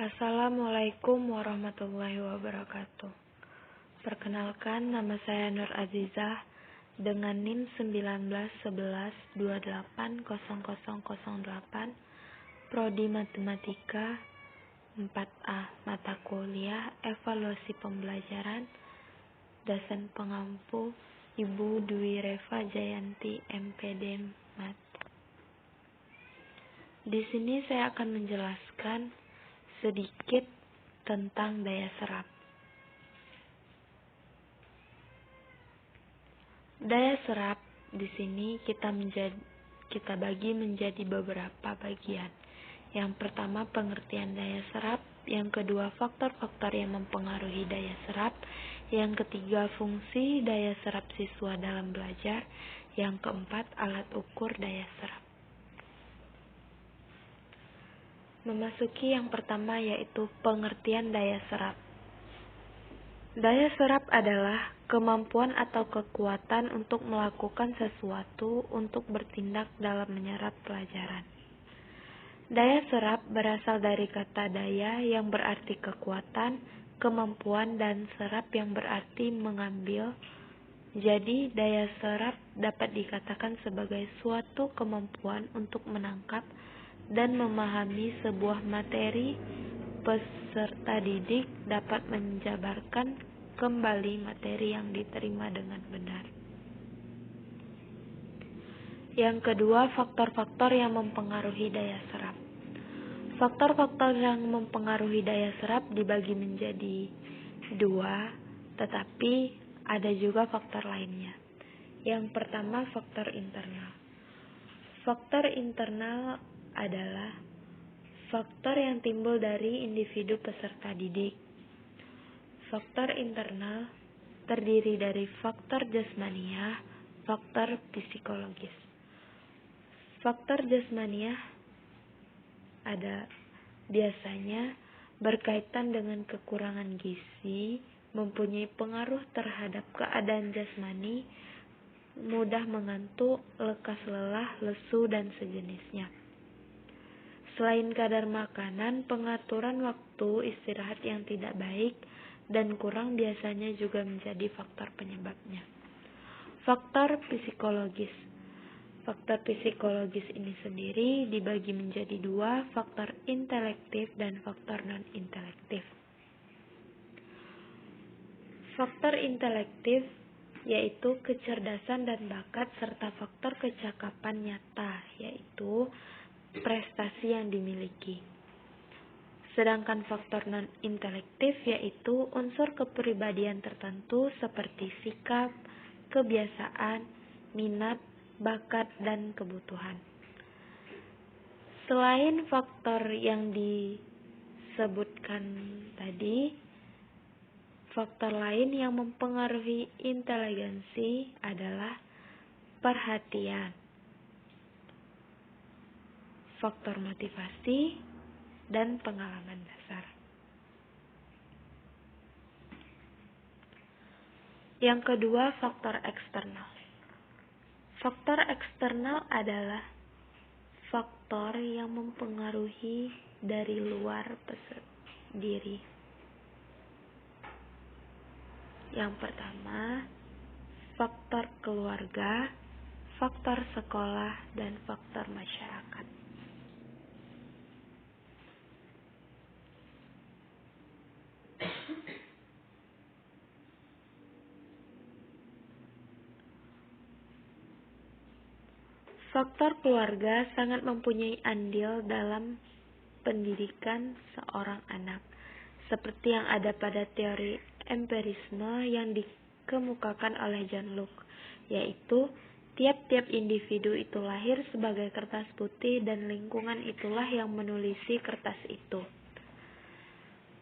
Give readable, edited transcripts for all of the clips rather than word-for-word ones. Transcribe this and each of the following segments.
Assalamualaikum warahmatullahi wabarakatuh. Perkenalkan, nama saya Nur Azizah dengan NIM 1911280008, Prodi Matematika 4A, mata kuliah Evaluasi Pembelajaran, dosen pengampu Ibu Dwi Reva Jayanti, MPD Mat. Di sini saya akan menjelaskan sedikit tentang daya serap. Daya serap di sini kita bagi menjadi beberapa bagian. Yang pertama, pengertian daya serap. Yang kedua, faktor-faktor yang mempengaruhi daya serap. Yang ketiga, fungsi daya serap siswa dalam belajar. Yang keempat, alat ukur daya serap. Memasuki yang pertama, yaitu pengertian daya serap. Daya serap adalah kemampuan atau kekuatan untuk melakukan sesuatu untuk bertindak dalam menyerap pelajaran. Daya serap berasal dari kata daya yang berarti kekuatan, kemampuan, dan serap yang berarti mengambil. Jadi, daya serap dapat dikatakan sebagai suatu kemampuan untuk menangkap dan memahami sebuah materi. Peserta didik dapat menjabarkan kembali materi yang diterima dengan benar. Yang kedua, faktor-faktor yang mempengaruhi daya serap. Faktor-faktor yang mempengaruhi daya serap dibagi menjadi dua, tetapi ada juga faktor lainnya. Yang pertama, faktor internal. Faktor internal adalah faktor yang timbul dari individu peserta didik. Faktor internal terdiri dari faktor jasmaniah, faktor psikologis. Faktor jasmaniah biasanya berkaitan dengan kekurangan gizi, mempunyai pengaruh terhadap keadaan jasmani, mudah mengantuk, lekas lelah, lesu, dan sejenisnya. Selain kadar makanan, pengaturan waktu istirahat yang tidak baik dan kurang biasanya juga menjadi faktor penyebabnya. Faktor psikologis. Faktor psikologis ini sendiri dibagi menjadi dua, faktor intelektif dan faktor non-intelektif. Faktor intelektif yaitu kecerdasan dan bakat serta faktor kecakapan nyata, yaitu prestasi yang dimiliki. Sedangkan faktor non-intelektif yaitu unsur kepribadian tertentu seperti sikap, kebiasaan, minat, bakat, dan kebutuhan. Selain faktor yang disebutkan tadi, faktor lain yang mempengaruhi inteligensi adalah perhatian, faktor motivasi, dan pengalaman dasar. Yang kedua, faktor eksternal. Faktor eksternal adalah faktor yang mempengaruhi dari luar diri. Yang pertama, faktor keluarga, faktor sekolah, dan faktor masyarakat. Faktor keluarga sangat mempunyai andil dalam pendidikan seorang anak, seperti yang ada pada teori empirisme yang dikemukakan oleh John Locke, yaitu tiap-tiap individu itu lahir sebagai kertas putih dan lingkungan itulah yang menulisi kertas itu.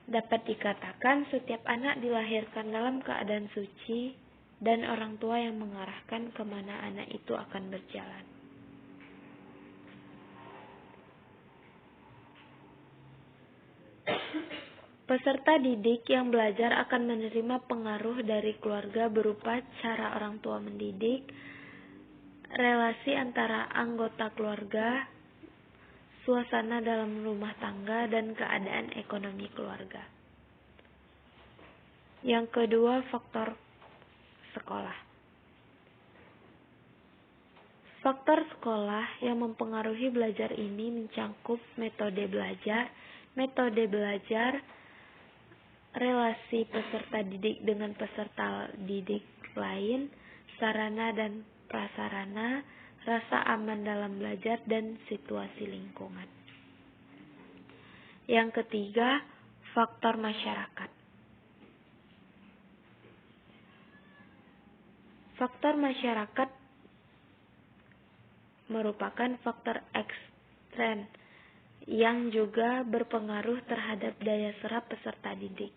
Dapat dikatakan setiap anak dilahirkan dalam keadaan suci dan orang tua yang mengarahkan kemana anak itu akan berjalan. Peserta didik yang belajar akan menerima pengaruh dari keluarga berupa cara orang tua mendidik, relasi antara anggota keluarga, suasana dalam rumah tangga, dan keadaan ekonomi keluarga. Yang kedua, faktor sekolah. Faktor sekolah yang mempengaruhi belajar ini mencakup metode belajar, relasi peserta didik dengan peserta didik lain, sarana dan prasarana, rasa aman dalam belajar, dan situasi lingkungan. Yang ketiga, faktor masyarakat. Faktor masyarakat merupakan faktor ekstern yang juga berpengaruh terhadap daya serap peserta didik.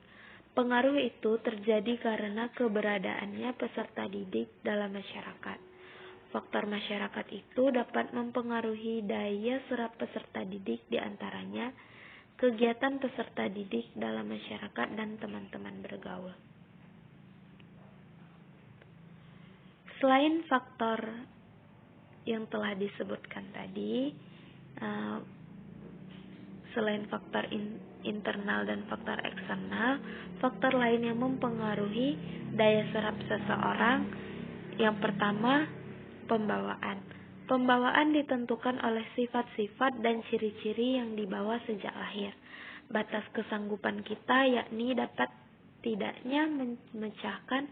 Pengaruh itu terjadi karena keberadaannya peserta didik dalam masyarakat. Faktor masyarakat itu dapat mempengaruhi daya serap peserta didik, diantaranya kegiatan peserta didik dalam masyarakat dan teman-teman bergaul. Selain faktor yang telah disebutkan tadi, selain faktor internal dan faktor eksternal, faktor lain yang mempengaruhi daya serap seseorang, yang pertama, pembawaan. Pembawaan ditentukan oleh sifat-sifat dan ciri-ciri yang dibawa sejak lahir. Batas kesanggupan kita yakni dapat tidaknya memecahkan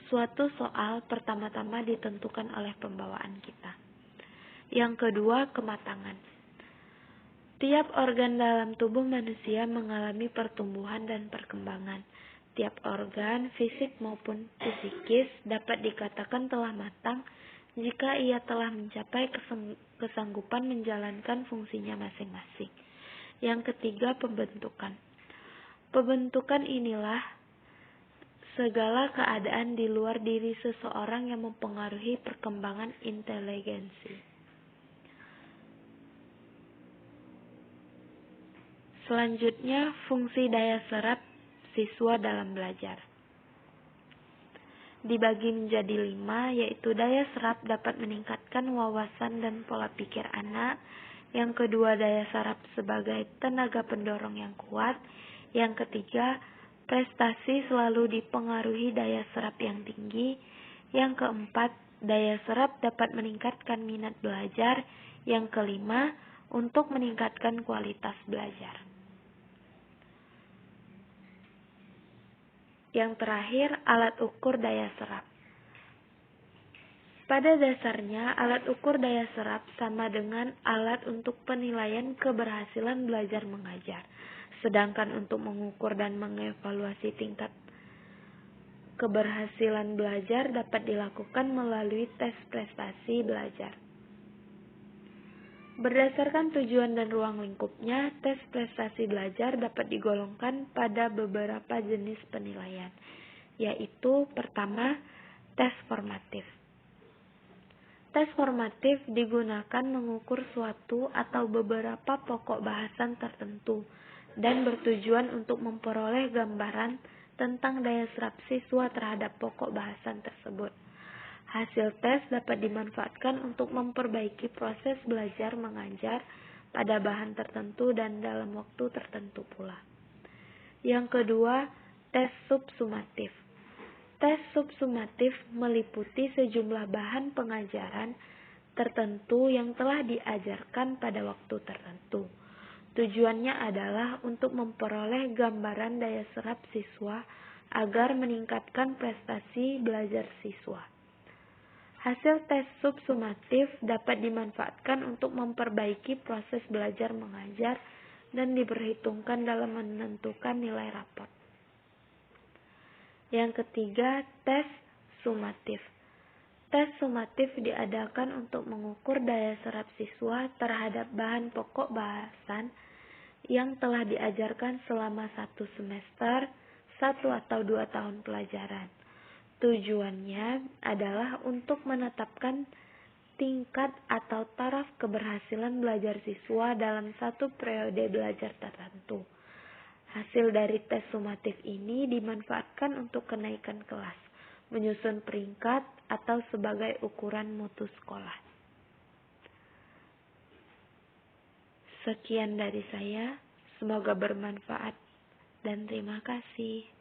suatu soal pertama-tama ditentukan oleh pembawaan kita. Yang kedua, kematangan. Tiap organ dalam tubuh manusia mengalami pertumbuhan dan perkembangan. Tiap organ, fisik maupun psikis, dapat dikatakan telah matang jika ia telah mencapai kesanggupan menjalankan fungsinya masing-masing. Yang ketiga, pembentukan. Pembentukan inilah segala keadaan di luar diri seseorang yang mempengaruhi perkembangan inteligensi. Selanjutnya, fungsi daya serap siswa dalam belajar. Dibagi menjadi 5, yaitu daya serap dapat meningkatkan wawasan dan pola pikir anak. Yang kedua, daya serap sebagai tenaga pendorong yang kuat. Yang ketiga, prestasi selalu dipengaruhi daya serap yang tinggi. Yang keempat, daya serap dapat meningkatkan minat belajar. Yang kelima, untuk meningkatkan kualitas belajar. Yang terakhir, alat ukur daya serap. Pada dasarnya, alat ukur daya serap sama dengan alat untuk penilaian keberhasilan belajar mengajar. Sedangkan untuk mengukur dan mengevaluasi tingkat keberhasilan belajar dapat dilakukan melalui tes prestasi belajar. Berdasarkan tujuan dan ruang lingkupnya, tes prestasi belajar dapat digolongkan pada beberapa jenis penilaian, yaitu pertama, tes formatif. Tes formatif digunakan mengukur suatu atau beberapa pokok bahasan tertentu dan bertujuan untuk memperoleh gambaran tentang daya serap siswa terhadap pokok bahasan tersebut. Hasil tes dapat dimanfaatkan untuk memperbaiki proses belajar mengajar pada bahan tertentu dan dalam waktu tertentu pula. Yang kedua, tes subsumatif. Tes subsumatif meliputi sejumlah bahan pengajaran tertentu yang telah diajarkan pada waktu tertentu. Tujuannya adalah untuk memperoleh gambaran daya serap siswa agar meningkatkan prestasi belajar siswa. Hasil tes subsumatif dapat dimanfaatkan untuk memperbaiki proses belajar mengajar dan diperhitungkan dalam menentukan nilai rapor. Yang ketiga, tes sumatif. Tes sumatif diadakan untuk mengukur daya serap siswa terhadap bahan pokok bahasan yang telah diajarkan selama 1 semester, 1 atau 2 tahun pelajaran. Tujuannya adalah untuk menetapkan tingkat atau taraf keberhasilan belajar siswa dalam satu periode belajar tertentu. Hasil dari tes sumatif ini dimanfaatkan untuk kenaikan kelas, menyusun peringkat, atau sebagai ukuran mutu sekolah. Sekian dari saya, semoga bermanfaat, dan terima kasih.